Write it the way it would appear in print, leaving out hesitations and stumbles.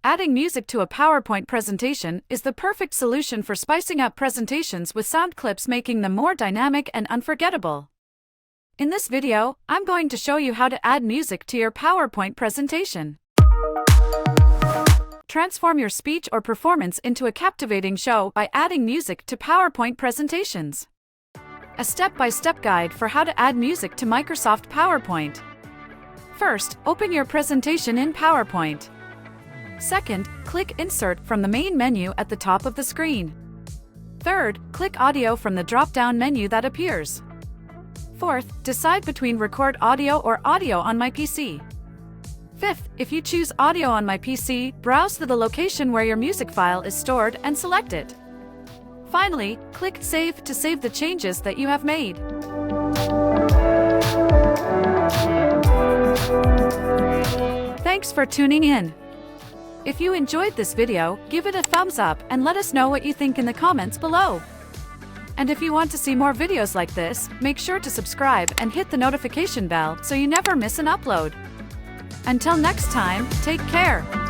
Adding music to a PowerPoint presentation is the perfect solution for spicing up presentations with sound clips, making them more dynamic and unforgettable. In this video, I'm going to show you how to add music to your PowerPoint presentation. Transform your speech or performance into a captivating show by adding music to PowerPoint presentations. A step-by-step guide for how to add music to Microsoft PowerPoint. First, open your presentation in PowerPoint. Second, click Insert from the main menu at the top of the screen. Third, click Audio from the drop-down menu that appears. Fourth, decide between Record Audio or Audio on my PC. Fifth, if you choose Audio on my PC, browse to the location where your music file is stored and select it. Finally, click Save to save the changes that you have made. Thanks for tuning in. If you enjoyed this video, give it a thumbs up and let us know what you think in the comments below. And if you want to see more videos like this, make sure to subscribe and hit the notification bell so you never miss an upload. Until next time, take care.